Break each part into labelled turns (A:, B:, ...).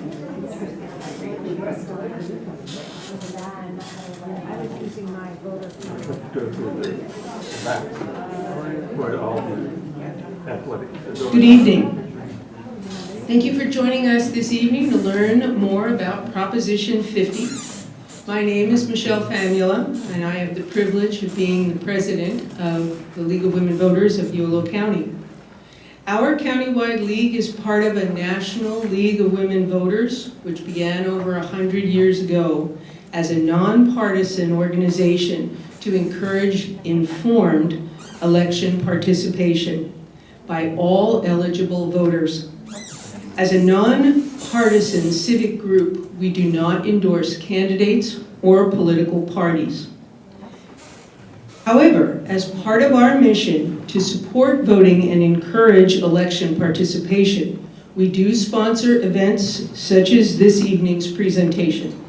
A: I was using my voter
B: Good evening. Thank you for joining us this evening to learn more about Proposition 50. My name is Michelle Famula, and I have the privilege of being the president of the League of Women Voters of Yolo County. Our countywide league is part of a National League of Women Voters, which began over 100 years ago as a nonpartisan organization to encourage informed election participation by all eligible voters. As a nonpartisan civic group, we do not endorse candidates or political parties. However, as part of our mission to support voting and encourage election participation, we do sponsor events such as this evening's presentation.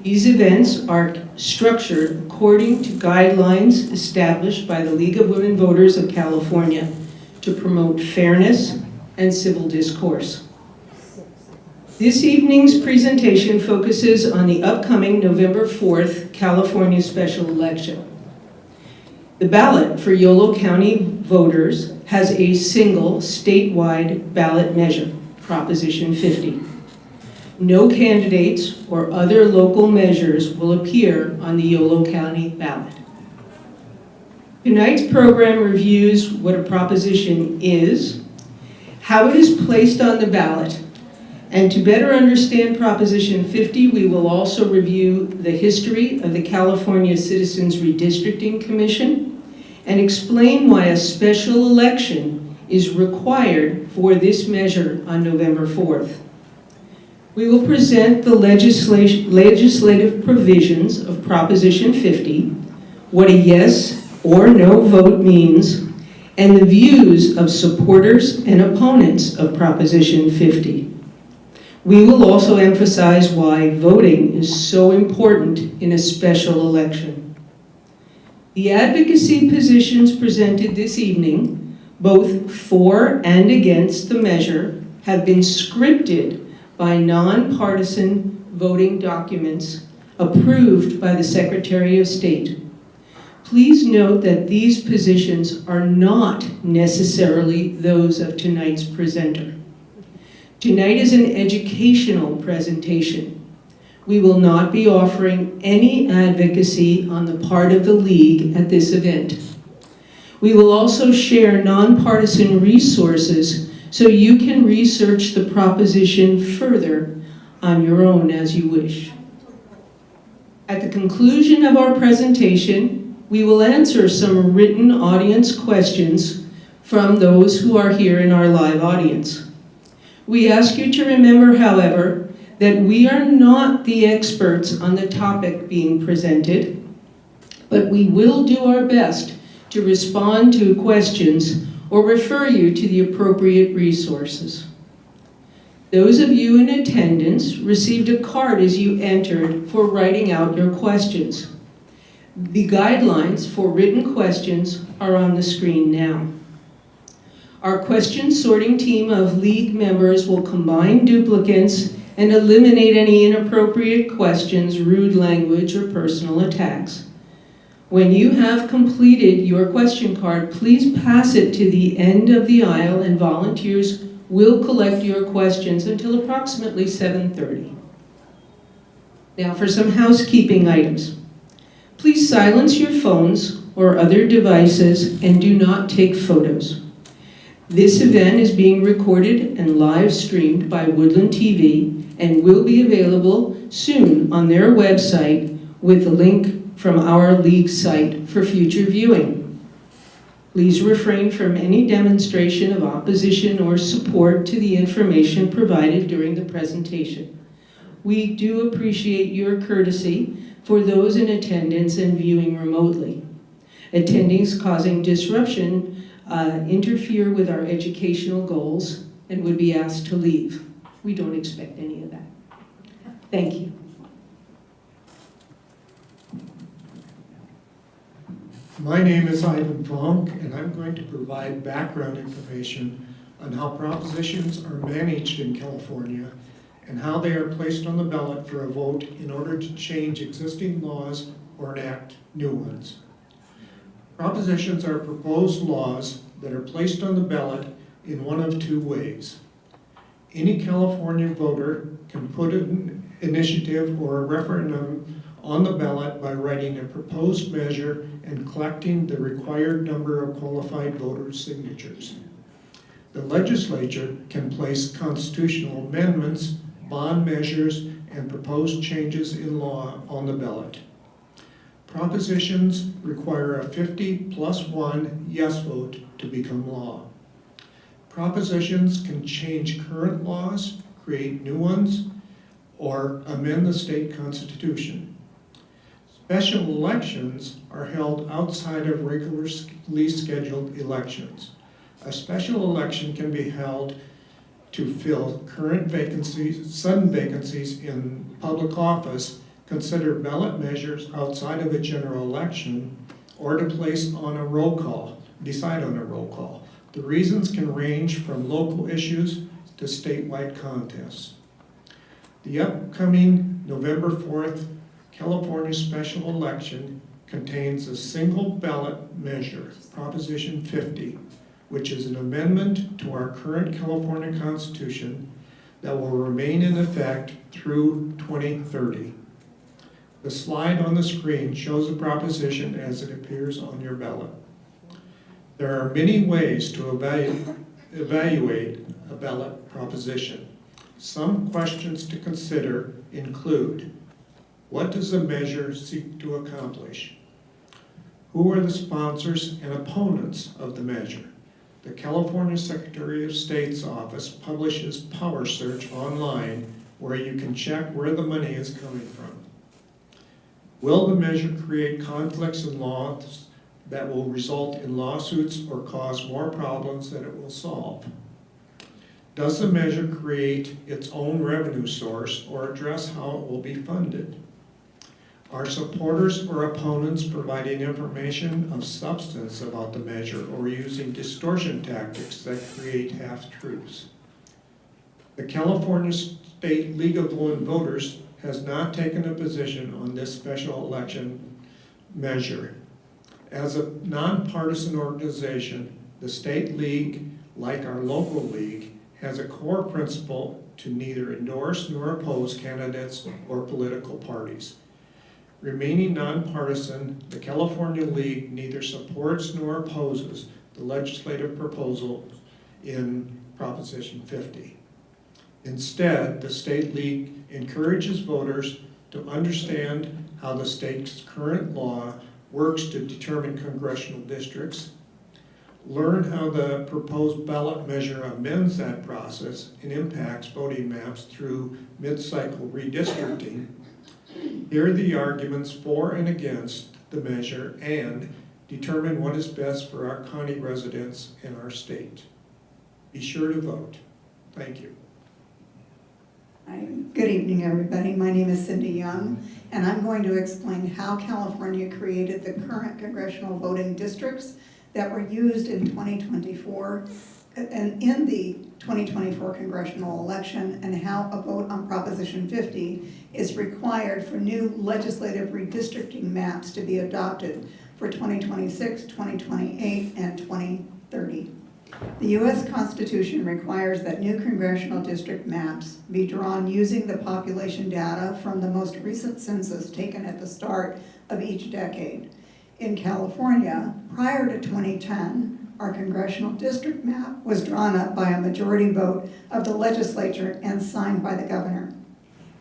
B: These events are structured according to guidelines established by the League of Women Voters of California to promote fairness and civil discourse. This evening's presentation focuses on the upcoming November 4th California special election. The ballot for Yolo County voters has a single statewide ballot measure, Proposition 50. No candidates or other local measures will appear on the Yolo County ballot. Tonight's program reviews what a proposition is, how it is placed on the ballot, and to better understand Proposition 50, we will also review the history of the California Citizens Redistricting Commission and explain why a special election is required for this measure on November 4th. We will present the legislative provisions of Proposition 50, what a yes or no vote means, and the views of supporters and opponents of Proposition 50. We will also emphasize why voting is so important in a special election. The advocacy positions presented this evening, both for and against the measure, have been scripted by nonpartisan voting documents approved by the Secretary of State. Please note that these positions are not necessarily those of tonight's presenter. Tonight is an educational presentation. We will not be offering any advocacy on the part of the League at this event. We will also share nonpartisan resources so you can research the proposition further on your own as you wish. At the conclusion of our presentation, we will answer some written audience questions from those who are here in our live audience. We ask you to remember, however, that we are not the experts on the topic being presented, but we will do our best to respond to questions or refer you to the appropriate resources. Those of you in attendance received a card as you entered for writing out your questions. The guidelines for written questions are on the screen now. Our question sorting team of League members will combine duplicates and eliminate any inappropriate questions, rude language, or personal attacks. When you have completed your question card, please pass it to the end of the aisle and volunteers will collect your questions until approximately 7:30. Now for some housekeeping items. Please silence your phones or other devices and do not take photos. This event is being recorded and live streamed by Woodland TV and will be available soon on their website with a link from our League site for future viewing. Please refrain from any demonstration of opposition or support to the information provided during the presentation. We do appreciate your courtesy for those in attendance and viewing remotely. Attendings causing disruption interfere with our educational goals and would be asked to leave. We don't expect any of that. Thank you.
C: My name is Ivan Funk, and I'm going to provide background information on how propositions are managed in California and how they are placed on the ballot for a vote in order to change existing laws or enact new ones. Propositions are proposed laws that are placed on the ballot in one of two ways. Any California voter can put an initiative or a referendum on the ballot by writing a proposed measure and collecting the required number of qualified voters' signatures. The legislature can place constitutional amendments, bond measures, and proposed changes in law on the ballot. Propositions require a 50+1 yes vote to become law. Propositions can change current laws, create new ones, or amend the state constitution. Special elections are held outside of regularly scheduled elections. A special election can be held to fill current vacancies, sudden vacancies in public office, consider ballot measures outside of a general election, or to place on a roll call, decide on a roll call. The reasons can range from local issues to statewide contests. The upcoming November 4th California special election contains a single ballot measure, Proposition 50, which is an amendment to our current California Constitution that will remain in effect through 2030. The slide on the screen shows the proposition as it appears on your ballot. There are many ways to evaluate a ballot proposition. Some questions to consider include: what does the measure seek to accomplish? Who are the sponsors and opponents of the measure? The California Secretary of State's office publishes Power Search online where you can check where the money is coming from. Will the measure create conflicts in laws that will result in lawsuits or cause more problems than it will solve? Does the measure create its own revenue source or address how it will be funded? Are supporters or opponents providing information of substance about the measure or using distortion tactics that create half-truths? The California State League of Women Voters has not taken a position on this special election measure. As a nonpartisan organization, the State League, like our local league, has a core principle to neither endorse nor oppose candidates or political parties. Remaining nonpartisan, the California League neither supports nor opposes the legislative proposal in Proposition 50. Instead, the State League encourages voters to understand how the state's current law works to determine congressional districts, learn how the proposed ballot measure amends that process and impacts voting maps through mid-cycle redistricting, hear the arguments for and against the measure, and determine what is best for our county residents and our state. Be sure to vote. Thank you.
D: Good evening, everybody. My name is Cindy Young, and I'm going to explain how California created the current congressional voting districts that were used in 2024 and in the 2024 congressional election, and how a vote on Proposition 50 is required for new legislative redistricting maps to be adopted for 2026, 2028, and 2030. The U.S. Constitution requires that new congressional district maps be drawn using the population data from the most recent census taken at the start of each decade. In California, prior to 2010, our congressional district map was drawn up by a majority vote of the legislature and signed by the governor.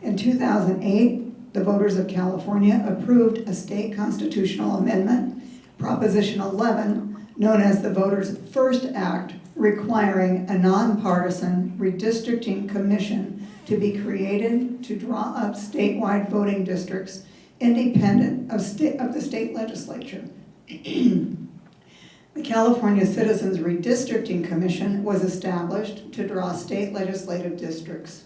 D: In 2008, the voters of California approved a state constitutional amendment, Proposition 11, known as the Voters First Act, requiring a nonpartisan redistricting commission to be created to draw up statewide voting districts independent of the state legislature. The California Citizens Redistricting Commission was established to draw state legislative districts.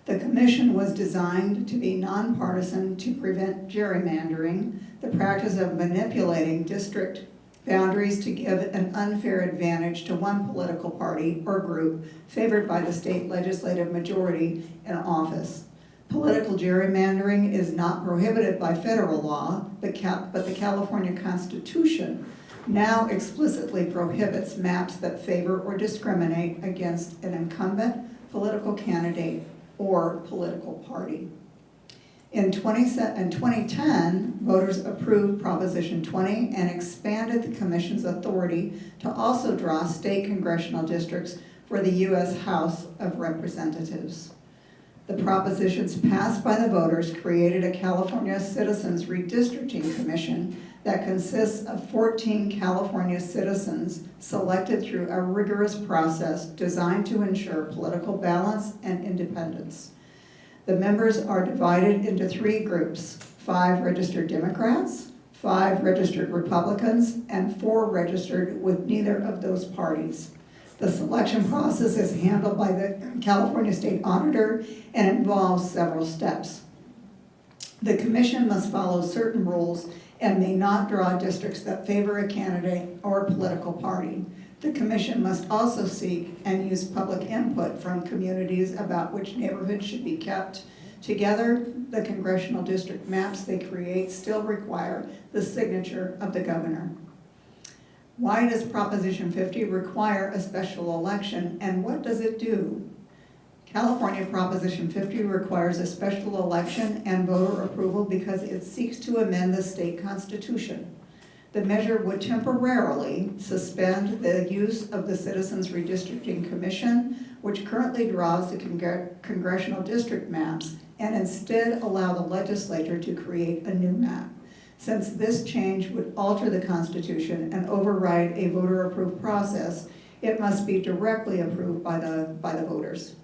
D: The commission was designed to be nonpartisan to prevent gerrymandering, the practice of manipulating district boundaries to give an unfair advantage to one political party or group favored by the state legislative majority in office. Political gerrymandering is not prohibited by federal law, but the California Constitution now explicitly prohibits maps that favor or discriminate against an incumbent political candidate or political party. In 2010, voters approved Proposition 20 and expanded the Commission's authority to also draw state congressional districts for the U.S. House of Representatives. The propositions passed by the voters created a California Citizens Redistricting Commission that consists of 14 California citizens selected through a rigorous process designed to ensure political balance and independence. The members are divided into 3 groups: 5 registered Democrats, 5 registered Republicans, and 4 registered with neither of those parties. The selection process is handled by the California State Auditor and involves several steps. The Commission must follow certain rules and may not draw districts that favor a candidate or political party. The Commission must also seek and use public input from communities about which neighborhoods should be kept. Together, the congressional district maps they create still require the signature of the governor. Why does Proposition 50 require a special election, and what does it do? California Proposition 50 requires a special election and voter approval because it seeks to amend the state constitution. The measure would temporarily suspend the use of the Citizens Redistricting Commission, which currently draws the congressional district maps, and instead allow the legislature to create a new map. Since this change would alter the Constitution and override a voter-approved process, it must be directly approved by the voters.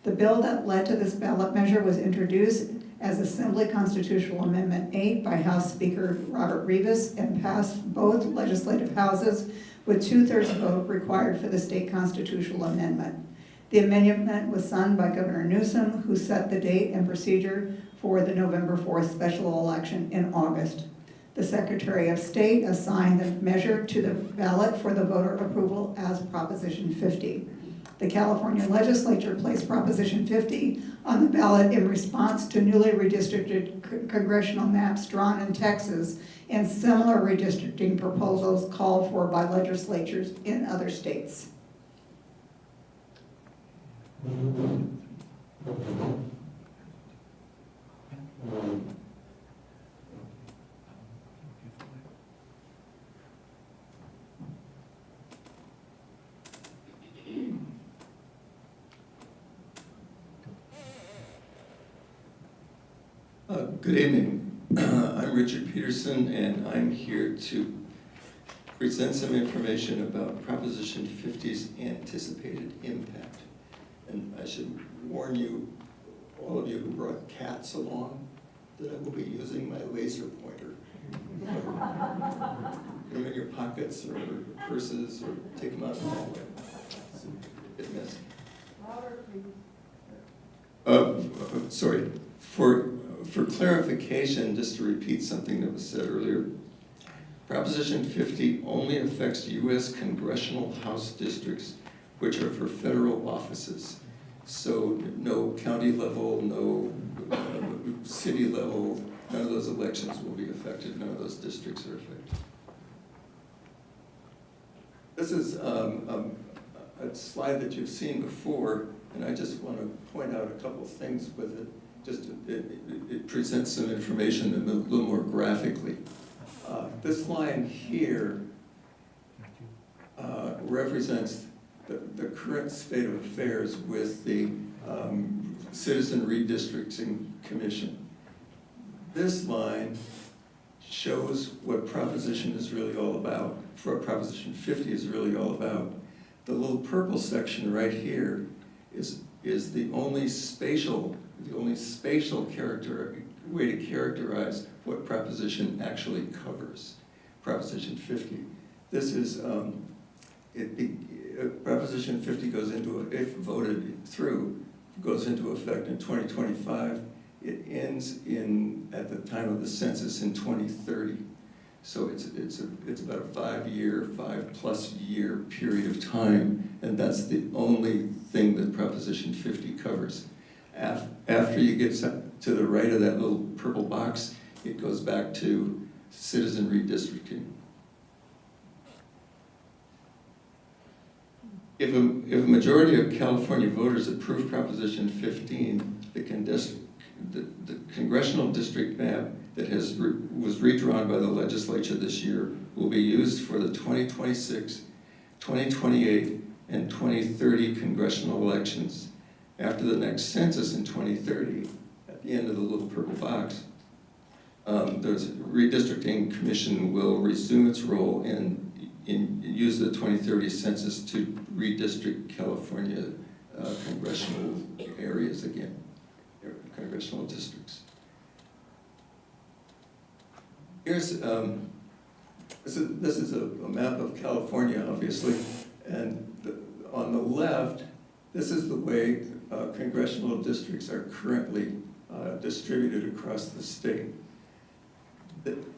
D: The bill that led to this ballot measure was introduced as Assembly Constitutional Amendment 8 by House Speaker Robert Rivas and passed both legislative houses with 2/3 vote required for the state constitutional amendment. The amendment was signed by Governor Newsom, who set the date and procedure for the November 4th special election in August. The Secretary of State assigned the measure to the ballot for the voter approval as Proposition 50. The California legislature placed Proposition 50 on the ballot in response to newly redistricted congressional maps drawn in Texas and similar redistricting proposals called for by legislatures in other states.
E: Good evening. I'm Richard Peterson, and I'm here to present some information about Proposition 50's anticipated impact. And I should warn you, all of you who brought cats along, that I will be using my laser pointer. Put them in your pockets or purses, or take them out in the hallway. So, get messy. Sorry. For clarification, just to repeat something that was said earlier, Proposition 50 only affects U.S. congressional House districts, which are for federal offices. So no county level, no city level, none of those elections will be affected, none of those districts are affected. This is a slide that you've seen before, and I just want to point out a couple of things with it. It presents some information a little more graphically. This line here represents the current state of affairs with the Citizen Redistricting Commission. This line shows what Proposition is really all about, what Proposition 50 is really all about. The little purple section right here is the only spatial way to characterize what Proposition actually covers. Proposition 50. This is Proposition 50 goes into, if voted through, goes into effect in 2025. It ends at the time of the census in 2030. So it's about a 5+ year period of time, and that's the only thing that Proposition 50 covers. After you get to the right of that little purple box, it goes back to citizen redistricting. If a majority of California voters approve Proposition 15, the congressional district map that was redrawn by the legislature this year will be used for the 2026, 2028, and 2030 congressional elections. After the next census in 2030, at the end of the little purple box, the redistricting commission will resume its role and use the 2030 census to redistrict California congressional areas again, congressional districts. Here's, this is a map of California, obviously, and on the left, this is the way congressional districts are currently distributed across the state.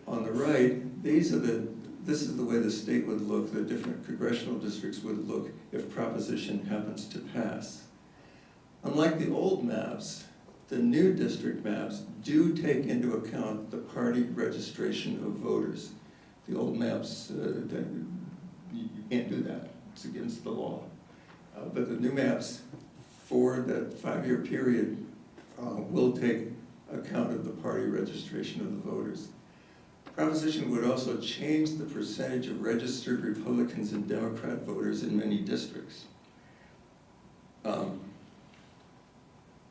E: On the right, this is the way the state would look, the different congressional districts would look if Proposition happens to pass. Unlike the old maps, the new district maps do take into account the party registration of voters. The old maps, you can't do that. It's against the law. But the new maps for that 5-year period will take account of the party registration of the voters. Proposition would also change the percentage of registered Republicans and Democrat voters in many districts.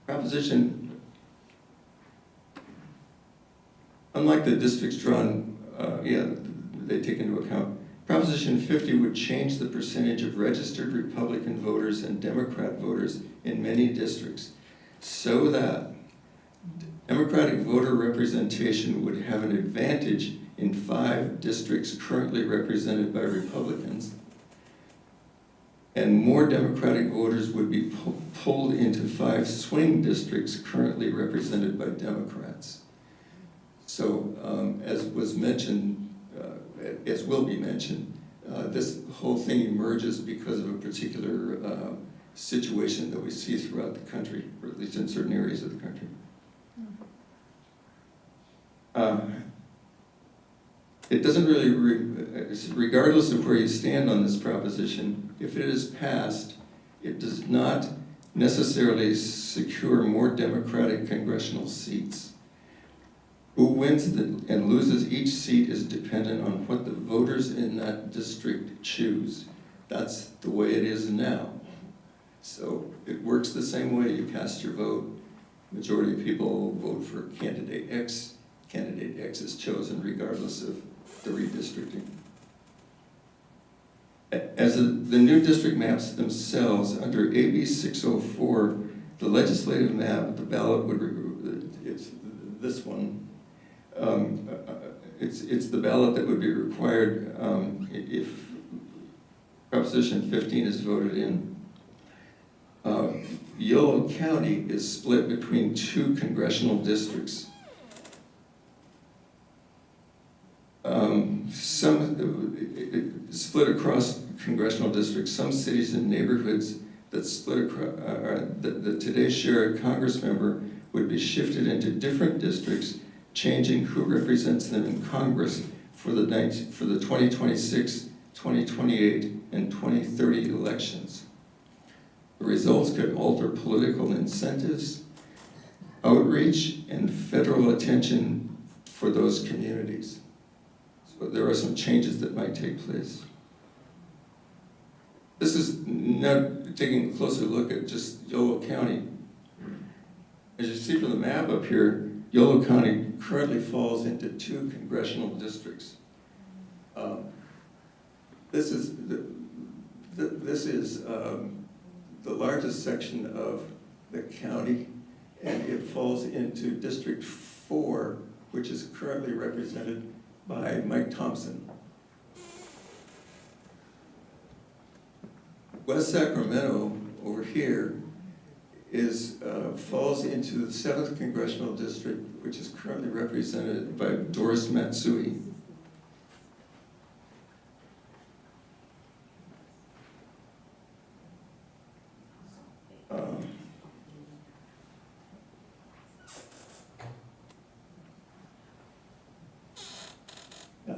E: Proposition, unlike the districts drawn, they take into account, Proposition 50 would change the percentage of registered Republican voters and Democrat voters in many districts so that Democratic voter representation would have an advantage in 5 districts currently represented by Republicans, and more Democratic voters would be pulled into 5 swing districts currently represented by Democrats. So, as was mentioned, as will be mentioned, this whole thing emerges because of a particular situation that we see throughout the country, or at least in certain areas of the country. It doesn't really, regardless of where you stand on this proposition, if it is passed, it does not necessarily secure more Democratic congressional seats. Who wins and loses each seat is dependent on what the voters in that district choose. That's the way it is now. So it works the same way. You cast your vote. Majority of people vote for candidate X. Candidate X is chosen regardless of the redistricting. As the new district maps themselves, under AB 604, the legislative map, the ballot would, it's this one, it's the ballot that would be required if Proposition 15 is voted in. Yolo County is split between 2 congressional districts. Split across congressional districts. Some cities and neighborhoods that split across, that today share a Congress member would be shifted into different districts, changing who represents them in Congress for the 2026, 2028, and 2030 elections. The results could alter political incentives, outreach, and federal attention for those communities. So there are some changes that might take place. This is not taking a closer look at just Yolo County. As you see from the map up here, Yolo County currently falls into 2 congressional districts. This is the largest section of the county, and it falls into District 4, which is currently represented by Mike Thompson. West Sacramento, over here, falls into the 7th Congressional District, which is currently represented by Doris Matsui.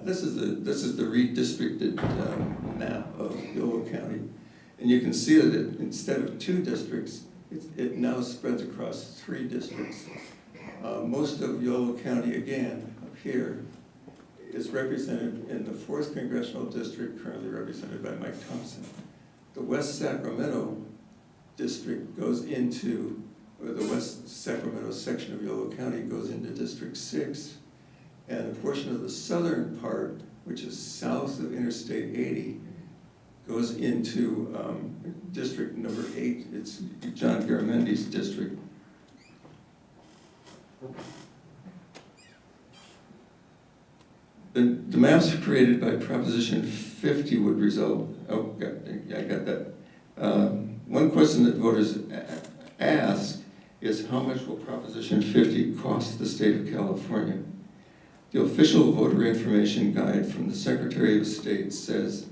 E: this is the redistricted map of Yolo County. And you can see that instead of 2 districts, it now spreads across 3 districts. Most of Yolo County, again, up here, is represented in the 4th Congressional District, currently represented by Mike Thompson. The West Sacramento District goes into, or the West Sacramento section of Yolo County goes into District 6, and a portion of the southern part, which is south of Interstate 80, goes into District number 8. It's John Garamendi's district. The maps created by Proposition 50 would result, I got that. One question that voters ask is how much will Proposition 50 cost the state of California? The official voter information guide from the Secretary of State says,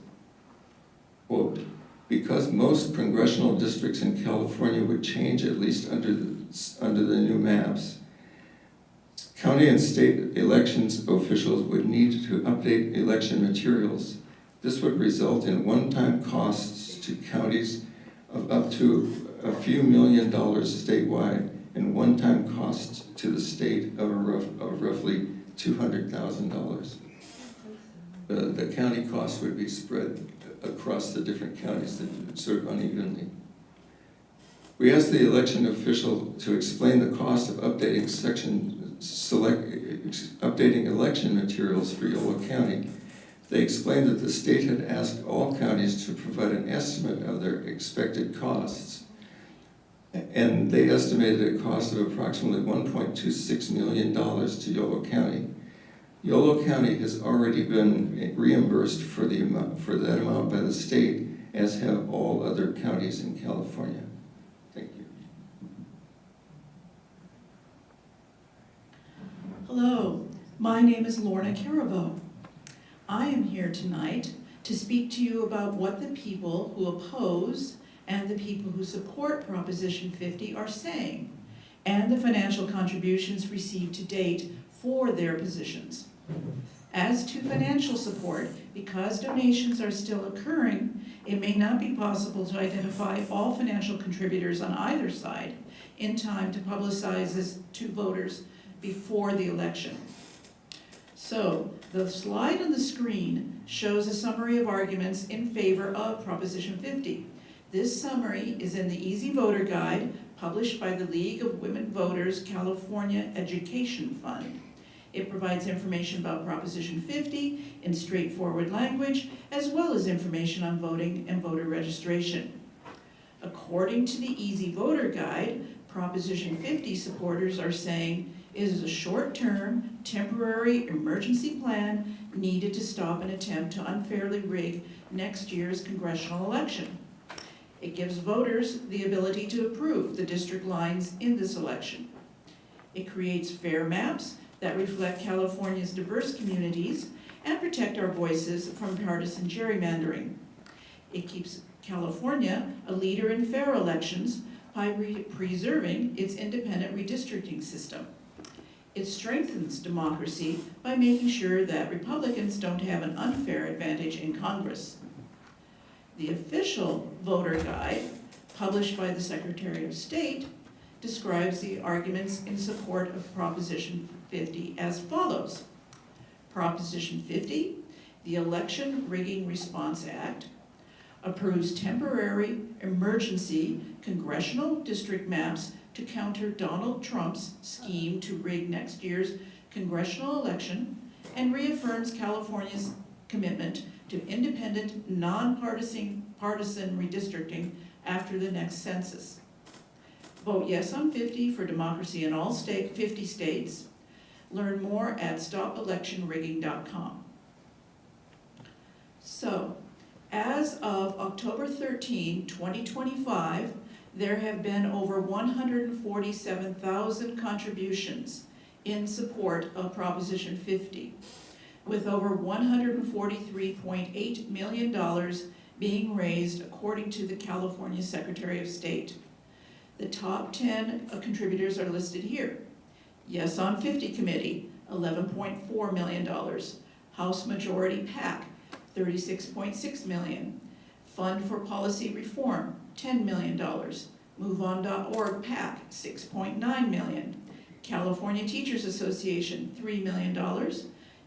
E: quote, because most congressional districts in California would change at least under the new maps, county and state elections officials would need to update election materials. This would result in one-time costs to counties of up to a few $1 million statewide and one-time costs to the state of roughly $200,000. The county costs would be spread across the different counties sort of unevenly. We asked the election official to explain the cost of updating election materials for Yolo County. They explained that the state had asked all counties to provide an estimate of their expected costs, and they estimated a cost of approximately $1.26 million to Yolo County. Yolo County has already been reimbursed for that amount by the state, as have all other counties in California. Thank you.
F: Hello, my name is Lorna Caraveau. I am here tonight to speak to you about what the people who oppose and the people who support Proposition 50 are saying, and the financial contributions received to date for their positions. As to financial support, because donations are still occurring, it may not be possible to identify all financial contributors on either side in time to publicize this to voters before the election. So, the slide on the screen shows a summary of arguments in favor of Proposition 50. This summary is in the Easy Voter Guide published by the League of Women Voters California Education Fund. It provides information about Proposition 50 in straightforward language, as well as information on voting and voter registration. According to the Easy Voter Guide, Proposition 50 supporters are saying it is a short-term, temporary emergency plan needed to stop an attempt to unfairly rig next year's congressional election. It gives voters the ability to approve the district lines in this election. It creates fair maps that reflect California's diverse communities and protect our voices from partisan gerrymandering. It keeps California a leader in fair elections by preserving its independent redistricting system. It strengthens democracy by making sure that Republicans don't have an unfair advantage in Congress. The official voter guide, published by the Secretary of State, describes the arguments in support of Proposition 50 as follows. Proposition 50, the Election Rigging Response Act, approves temporary emergency congressional district maps to counter Donald Trump's scheme to rig next year's congressional election, and reaffirms California's commitment to independent, non-partisan redistricting after the next census. Vote yes on 50 for democracy in all 50 states. Learn more at stopelectionrigging.com. So, as of October 13, 2025, there have been over 147,000 contributions in support of Proposition 50, with over $143.8 million being raised according to the California Secretary of State. The top 10 contributors are listed here. Yes on 50 Committee, $11.4 million. House Majority PAC, $36.6 million. Fund for Policy Reform, $10 million. MoveOn.org PAC, $6.9 million. California Teachers Association, $3 million.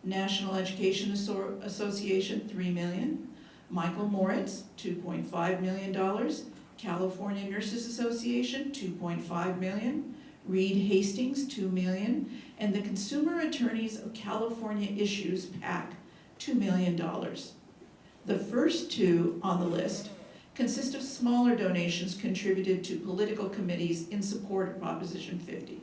F: National Education Association, $3 million. Michael Moritz, $2.5 million. California Nurses Association, $2.5 million. Reed Hastings, $2 million. And the Consumer Attorneys of California Issues PAC, $2 million. The first two on the list consist of smaller donations contributed to political committees in support of Proposition 50.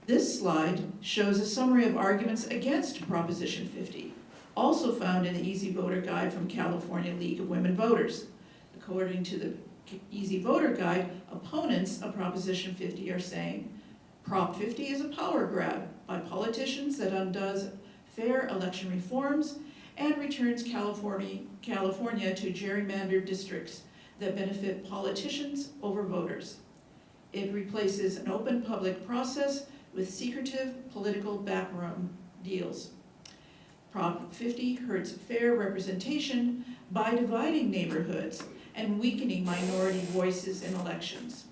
F: This slide shows a summary of arguments against Proposition 50, also found in the Easy Voter Guide from California League of Women Voters. According to the Easy Voter Guide, opponents of Proposition 50 are saying, Prop 50 is a power grab by politicians that undoes fair election reforms and returns California to gerrymandered districts that benefit politicians over voters. It replaces an open public process with secretive political backroom deals. Prop 50 hurts fair representation by dividing neighborhoods and weakening minority voices in elections.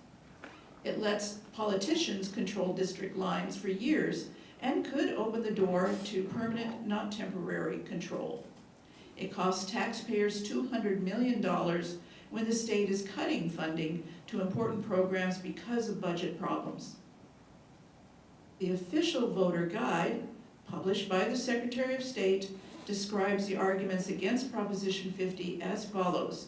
F: It lets politicians control district lines for years and could open the door to permanent, not temporary, control. It costs taxpayers $200 million when the state is cutting funding to important programs because of budget problems. The official voter guide, published by the Secretary of State, describes the arguments against Proposition 50 as follows.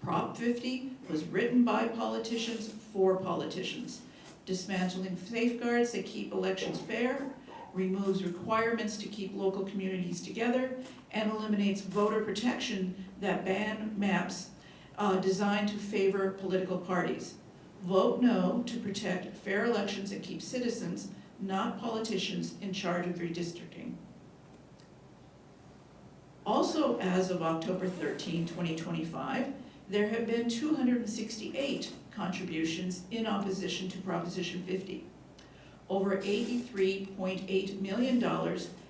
F: Prop 50 was written by politicians for politicians, dismantling safeguards that keep elections fair, removes requirements to keep local communities together, and eliminates voter protection that ban maps designed to favor political parties. Vote no to protect fair elections and keep citizens, not politicians, in charge of redistricting. Also, as of October 13, 2025, there have been 268 contributions in opposition to Proposition 50. Over $83.8 million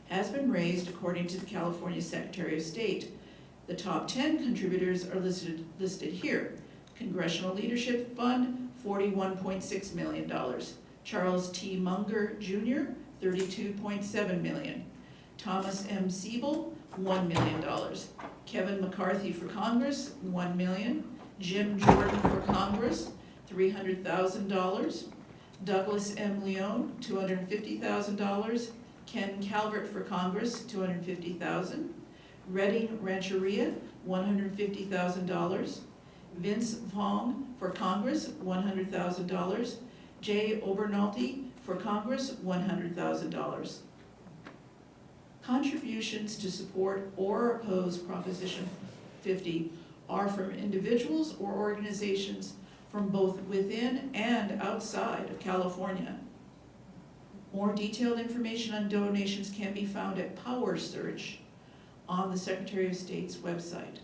F: has been raised according to the California Secretary of State. The top 10 contributors are listed here. Congressional Leadership Fund, $41.6 million. Charles T. Munger, Jr., $32.7 million. Thomas M. Siebel, $1 million. Kevin McCarthy for Congress, $1 million. Jim Jordan for Congress, $300,000. Douglas M. Leone, $250,000. Ken Calvert for Congress, $250,000. Redding Rancheria, $150,000. Vince Vaughn for Congress, $100,000. Jay Obernolte for Congress, $100,000. Contributions to support or oppose Proposition 50 are from individuals or organizations from both within and outside of California. More detailed information on donations can be found at Power Search on the Secretary of State's website.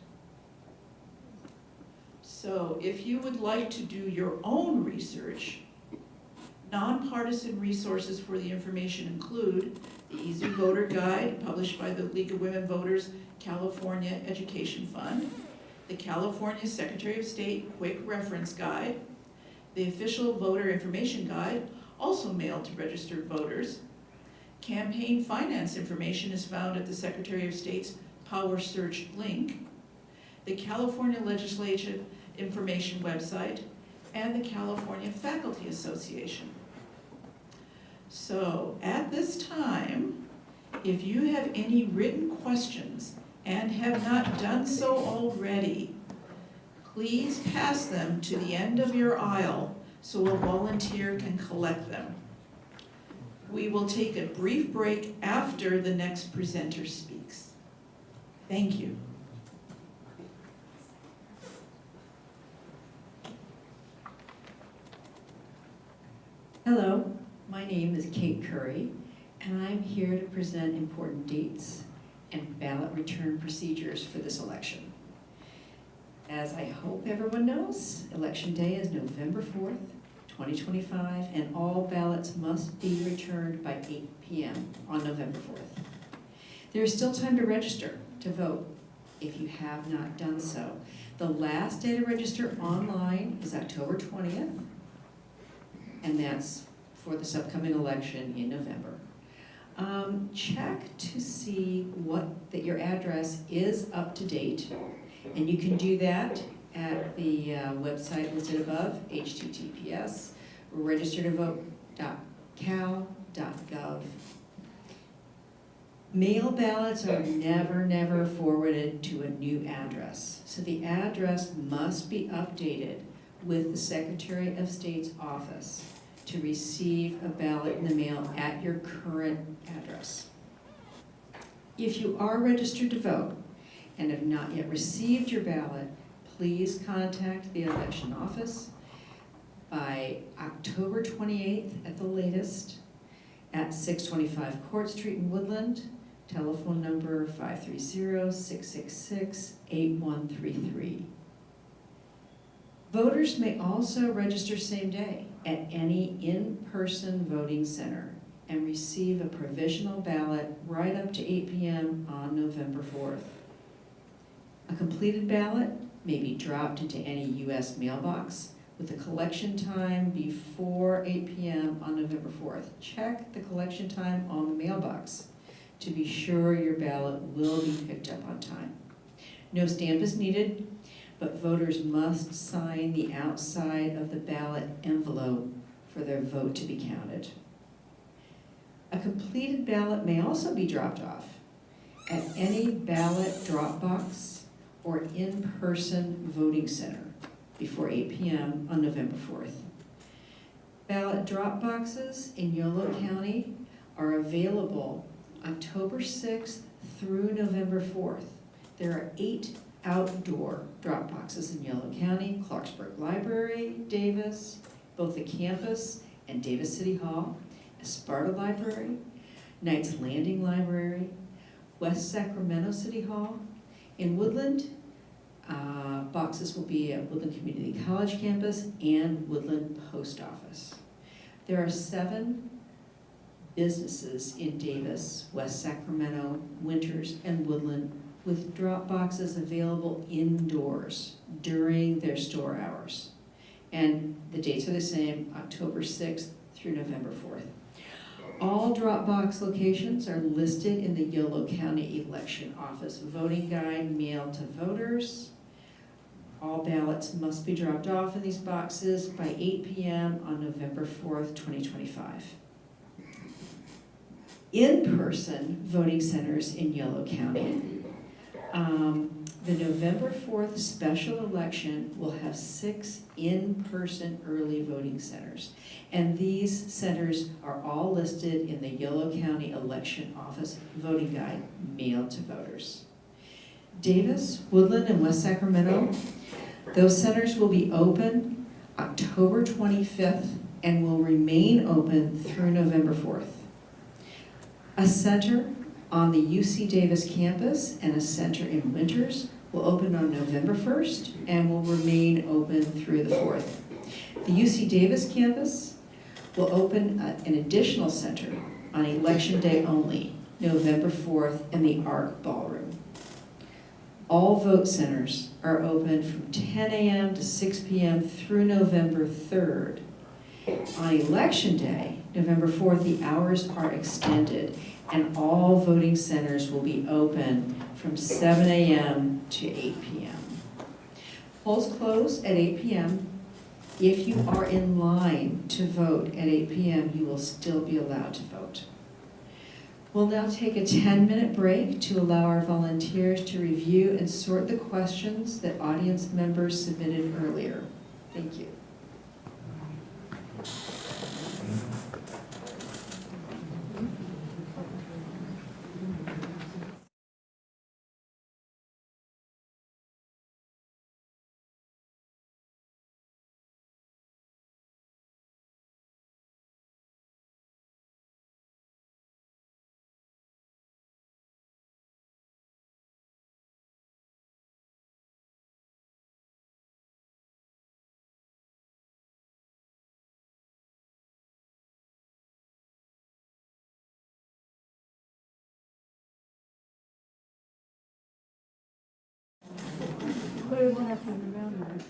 F: So if you would like to do your own research, nonpartisan resources for the information include the Easy Voter Guide, published by the League of Women Voters California Education Fund, the California Secretary of State Quick Reference Guide, the Official Voter Information Guide, also mailed to registered voters. Campaign finance information is found at the Secretary of State's Power Search link, the California Legislative Information website, and the California Faculty Association. So at this time, if you have any written questions and have not done so already, please pass them to the end of your aisle so a volunteer can collect them. We will take a brief break after the next presenter speaks. Thank you.
G: Hello, my name is Kate Curry, and I'm here to present important dates and ballot return procedures for this election. As I hope everyone knows, Election Day is November 4th, 2025, and all ballots must be returned by 8 p.m. on November 4th. There's still time to register to vote if you have not done so. The last day to register online is October 20th, and that's for this upcoming election in November. Check to see that your address is up to date, and you can do that at the website listed above, https://registertovote.cal.gov. Mail ballots are never forwarded to a new address, so the address must be updated with the Secretary of State's office to receive a ballot in the mail at your current address. If you are registered to vote and have not yet received your ballot, please contact the election office by October 28th at the latest at 625 Court Street in Woodland, telephone number 530-666-8133. Voters may also register same day at any in-person voting center and receive a provisional ballot right up to 8 p.m. on November 4th. A completed ballot may be dropped into any U.S. mailbox with a collection time before 8 p.m. on November 4th. Check the collection time on the mailbox to be sure your ballot will be picked up on time. No stamp is needed, but voters must sign the outside of the ballot envelope for their vote to be counted. A completed ballot may also be dropped off at any ballot drop box or in-person voting center before 8 p.m. on November 4th. Ballot drop boxes in Yolo County are available October 6th through November 4th. There are 8 outdoor drop boxes in Yolo County: Clarksburg Library, Davis, both the campus and Davis City Hall, Sparta Library, Knights Landing Library, West Sacramento City Hall. In Woodland, boxes will be at Woodland Community College campus and Woodland Post Office. There are 7 businesses in Davis, West Sacramento, Winters, and Woodland with drop boxes available indoors during their store hours. And the dates are the same, October 6th through November 4th. All drop box locations are listed in the Yolo County Election Office voting guide mailed to voters. All ballots must be dropped off in these boxes by 8 p.m. on November 4th, 2025. In-person voting centers in Yolo County. The November 4th special election will have 6 in-person early voting centers. And these centers are all listed in the Yolo County Election Office voting guide mailed to voters. Davis, Woodland, and West Sacramento, those centers will be open October 25th and will remain open through November 4th. A center on the UC Davis campus and a center in Winters will open on November 1st and will remain open through the 4th. The UC Davis campus will open an additional center on election day only, November 4th, in the ARC Ballroom. All vote centers are open from 10 a.m. to 6 p.m. through November 3rd. On election day, November 4th, the hours are extended and all voting centers will be open from 7 a.m. to 8 p.m. Polls close at 8 p.m. If you are in line to vote at 8 p.m., you will still be allowed to vote. We'll now take a 10-minute break to allow our volunteers to review and sort the questions that audience members submitted earlier. Thank you.
A: cleared one up on the mountain.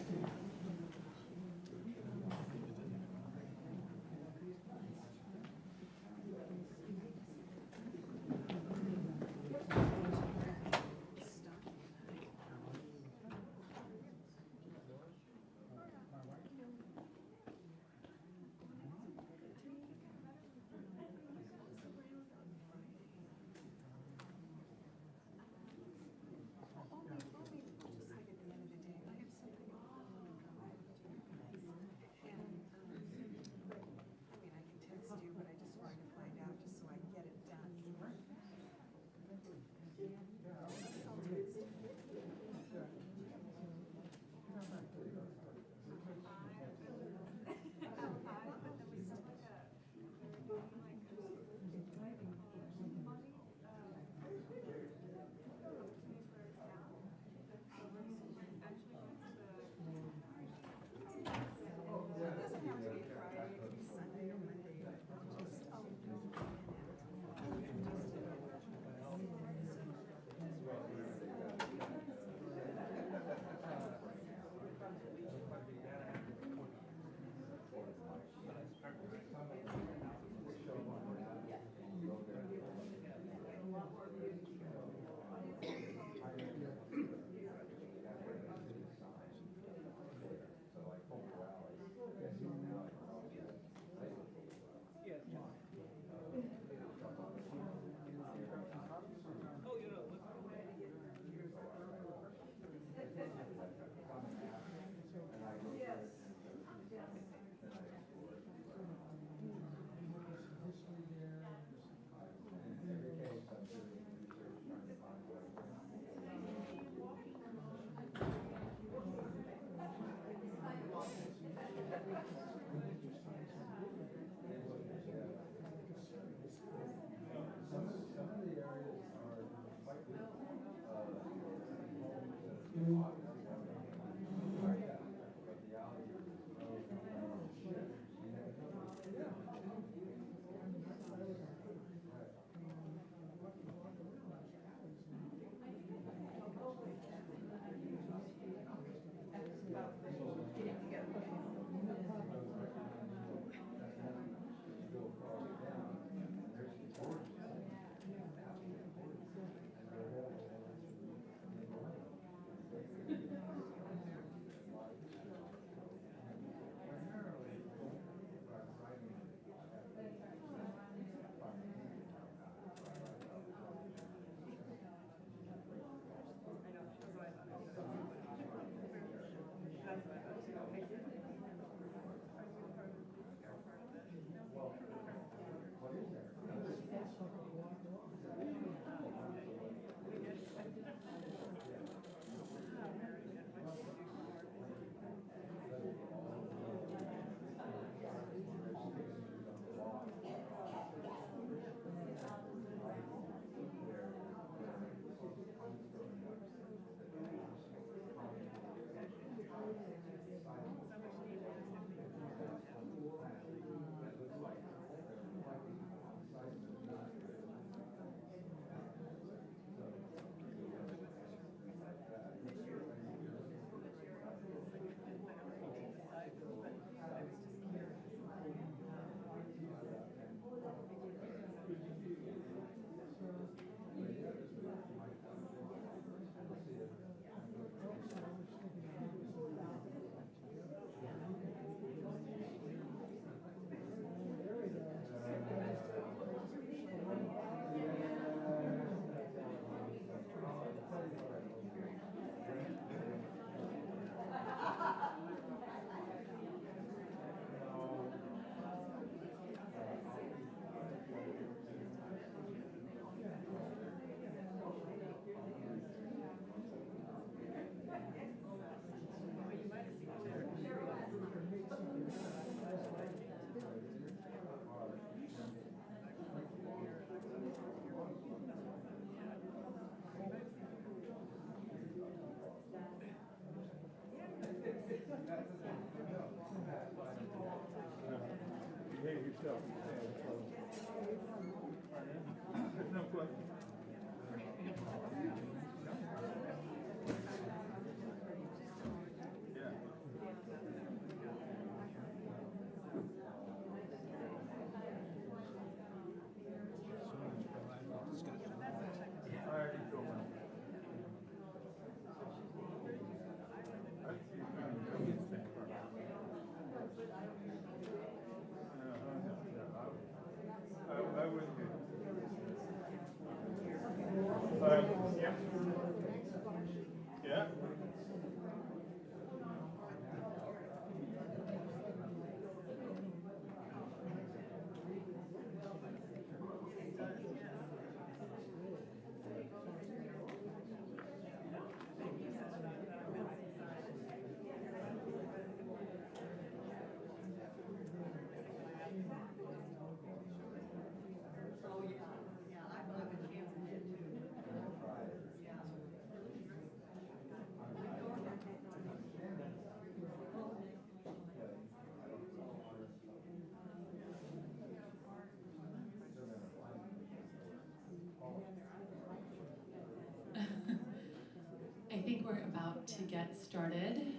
H: to get started.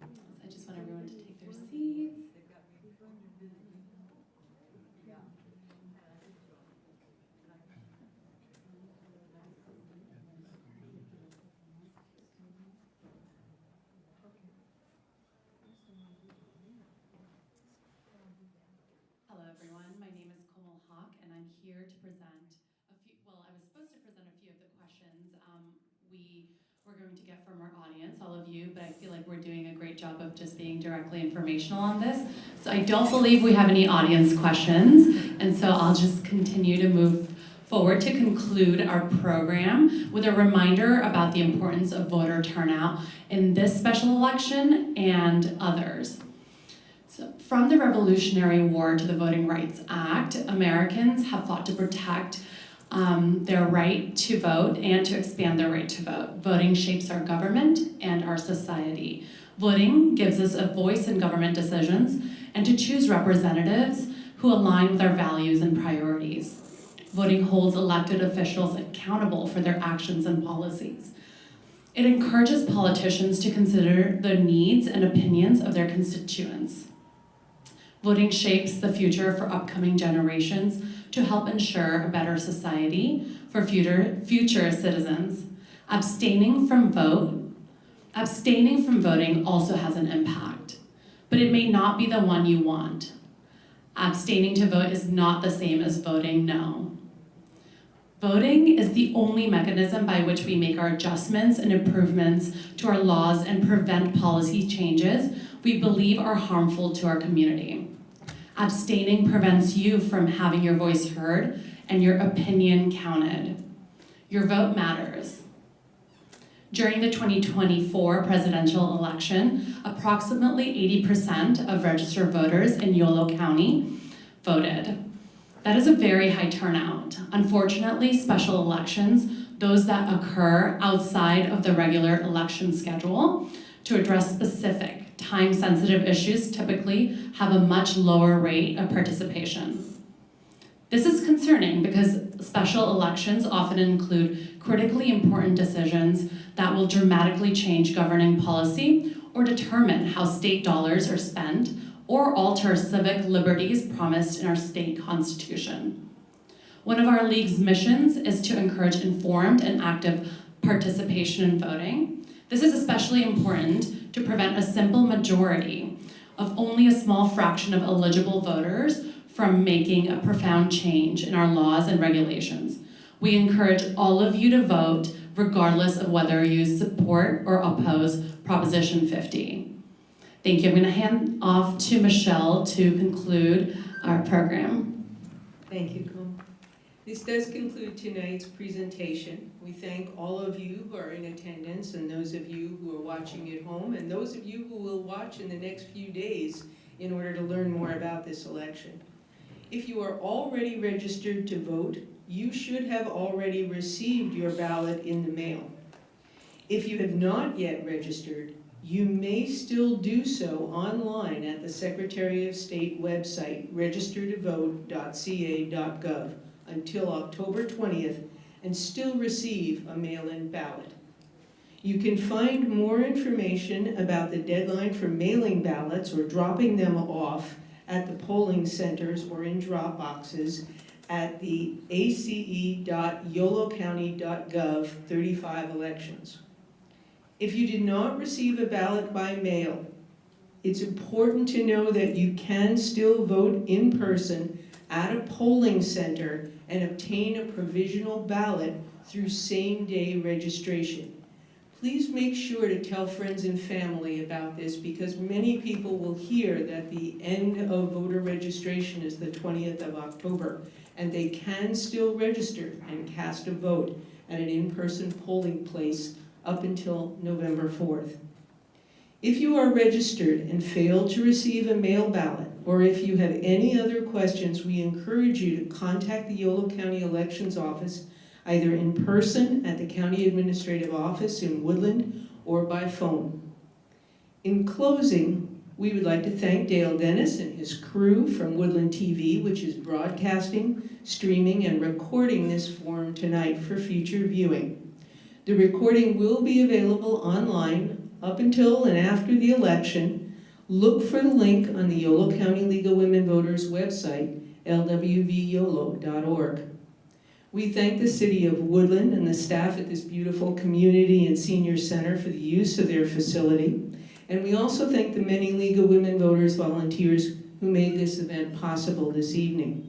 H: I just want everyone to take their seats. Hello, everyone. My name is Komal Hawk, and I'm here to present I was supposed to present a few of the questions we're going to get from our audience, all of you, but I feel like we're doing a great job of just being directly informational on this. So I don't believe we have any audience questions, and so I'll just continue to move forward to conclude our program with a reminder about the importance of voter turnout in this special election and others. So, from the Revolutionary War to the Voting Rights Act, Americans have fought to protect their right to vote and to expand their right to vote. Voting shapes our government and our society. Voting gives us a voice in government decisions and to choose representatives who align with our values and priorities. Voting holds elected officials accountable for their actions and policies. It encourages politicians to consider the needs and opinions of their constituents. Voting shapes the future for upcoming generations to help ensure a better society for future citizens. Abstaining from voting also has an impact, but it may not be the one you want. Abstaining to vote is not the same as voting no. Voting is the only mechanism by which we make our adjustments and improvements to our laws and prevent policy changes we believe are harmful to our community. Abstaining prevents you from having your voice heard and your opinion counted. Your vote matters. During the 2024 presidential election, approximately 80% of registered voters in Yolo County voted. That is a very high turnout. Unfortunately, special elections, those that occur outside of the regular election schedule to address specific time-sensitive issues, typically have a much lower rate of participation. This is concerning because special elections often include critically important decisions that will dramatically change governing policy or determine how state dollars are spent or alter civic liberties promised in our state constitution. One of our league's missions is to encourage informed and active participation in voting. This is especially important to prevent a simple majority of only a small fraction of eligible voters from making a profound change in our laws and regulations. We encourage all of you to vote regardless of whether you support or oppose Proposition 50. Thank you. I'm going to hand off to Michelle to conclude our program.
B: Thank you, Cool. This does conclude tonight's presentation. We thank all of you who are in attendance and those of you who are watching at home and those of you who will watch in the next few days in order to learn more about this election. If you are already registered to vote, you should have already received your ballot in the mail. If you have not yet registered, you may still do so online at the Secretary of State website, registertovote.ca.gov, until October 20th and still receive a mail-in ballot. You can find more information about the deadline for mailing ballots or dropping them off at the polling centers or in drop boxes at the ace.yolocounty.gov 35 elections. If you did not receive a ballot by mail, it's important to know that you can still vote in person at a polling center and obtain a provisional ballot through same-day registration. Please make sure to tell friends and family about this because many people will hear that the end of voter registration is the 20th of October and they can still register and cast a vote at an in-person polling place up until November 4th. If you are registered and failed to receive a mail ballot, or if you have any other questions, we encourage you to contact the Yolo County Elections Office either in person at the County Administrative Office in Woodland or by phone. In closing, we would like to thank Dale Dennis and his crew from Woodland TV, which is broadcasting, streaming, and recording this forum tonight for future viewing. The recording will be available online up until and after the election. Look for the link on the Yolo County League of Women Voters website, LWVYolo.org. We thank the City of Woodland and the staff at this beautiful community and senior center for the use of their facility. And we also thank the many League of Women Voters volunteers who made this event possible this evening.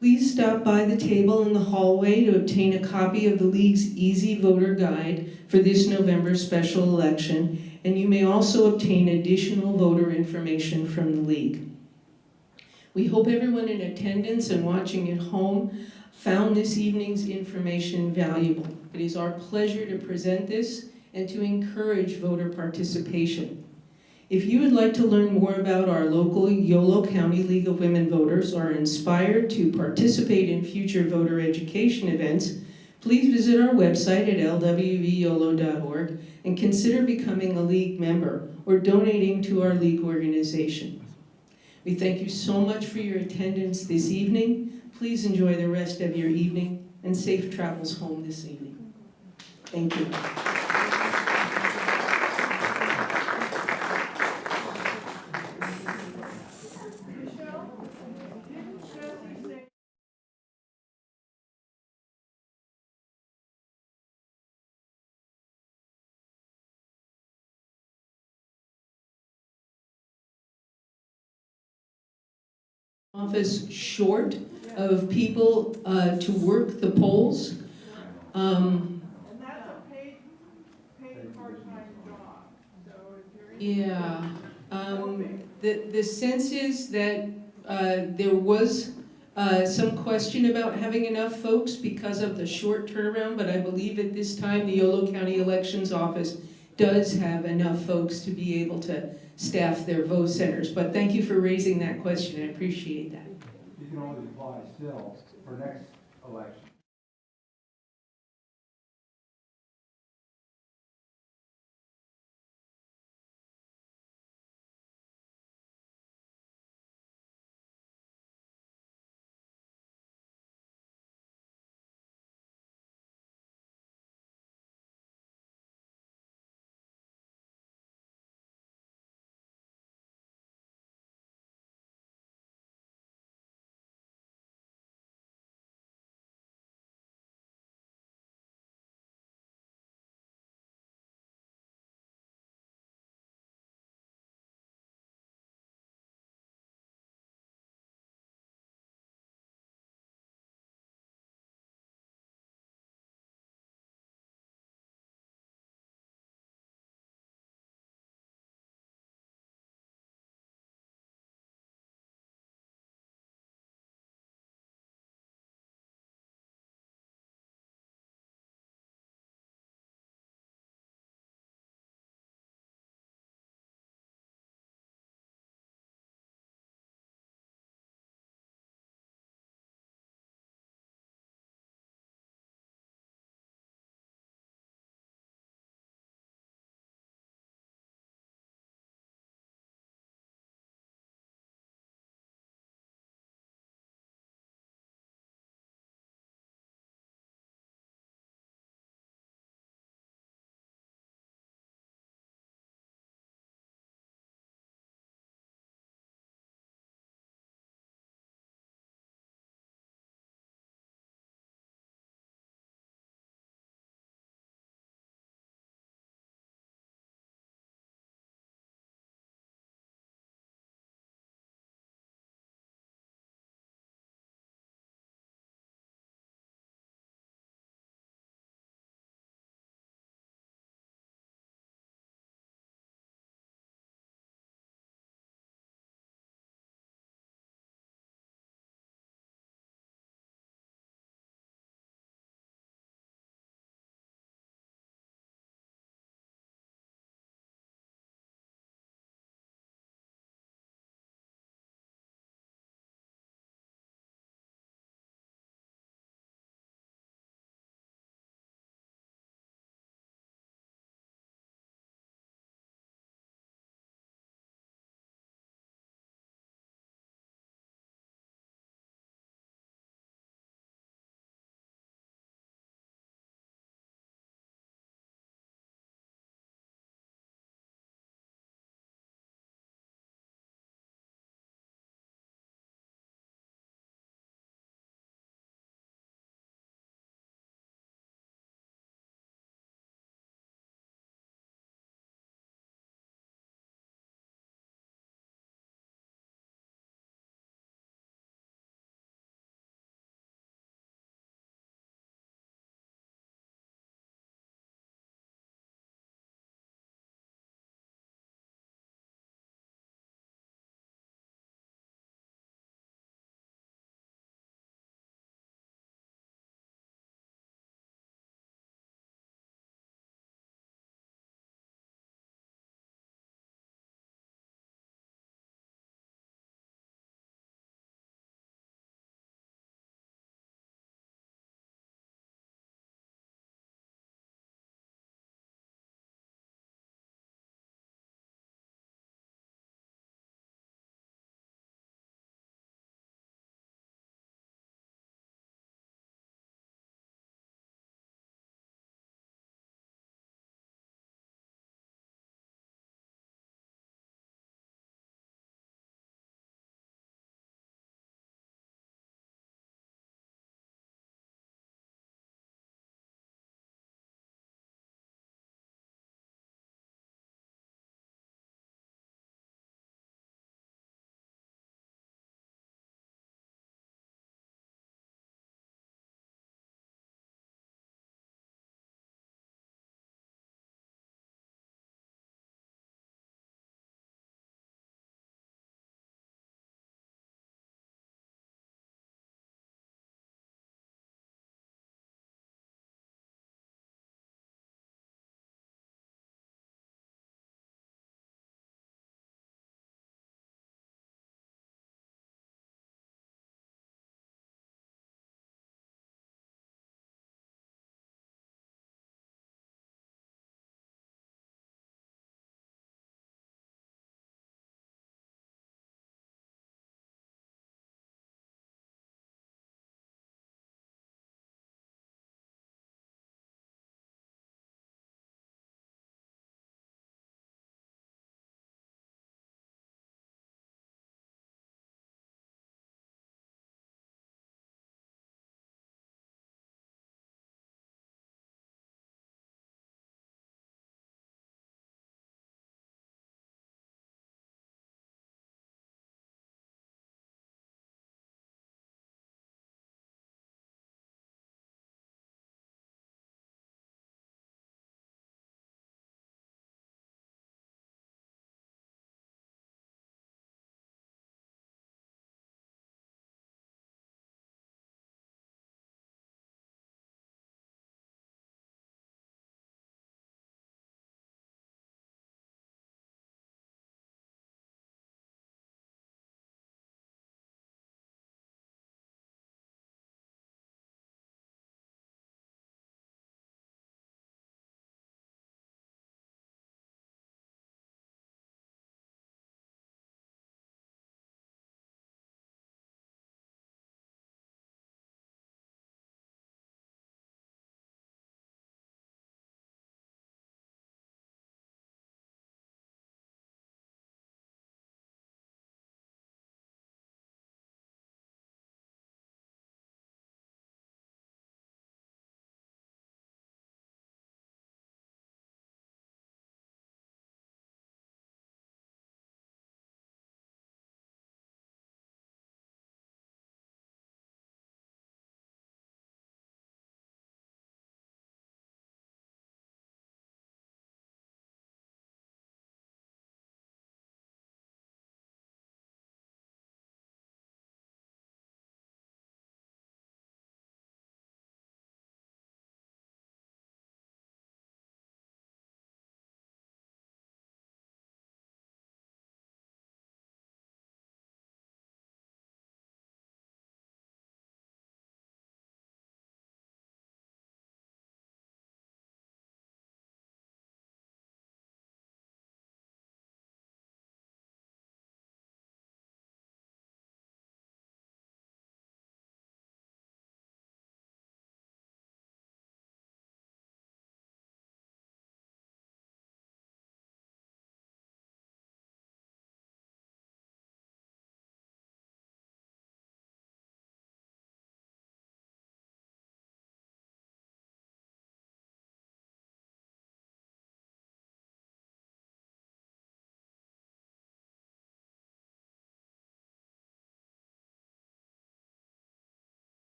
B: Please stop by the table in the hallway to obtain a copy of the League's Easy Voter Guide for this November special election, and you may also obtain additional voter information from the League. We hope everyone in attendance and watching at home found this evening's information valuable. It is our pleasure to present this and to encourage voter participation. If you would like to learn more about our local Yolo County League of Women Voters or are inspired to participate in future voter education events, please visit our website at lwvyolo.org and consider becoming a League member or donating to our League organization. We thank you so much for your attendance this evening. Please enjoy the rest of your evening and safe travels home this evening. Thank you. Office short of people to work the polls.
A: And that's a paid part-time job, so if you're
B: Yeah. The sense is that there was some question about having enough folks because of the short turnaround, but I believe at this time the Yolo County Elections Office does have enough folks to be able to staff their vote centers. But thank you for raising that question. I appreciate that.
I: You can always apply still for next election.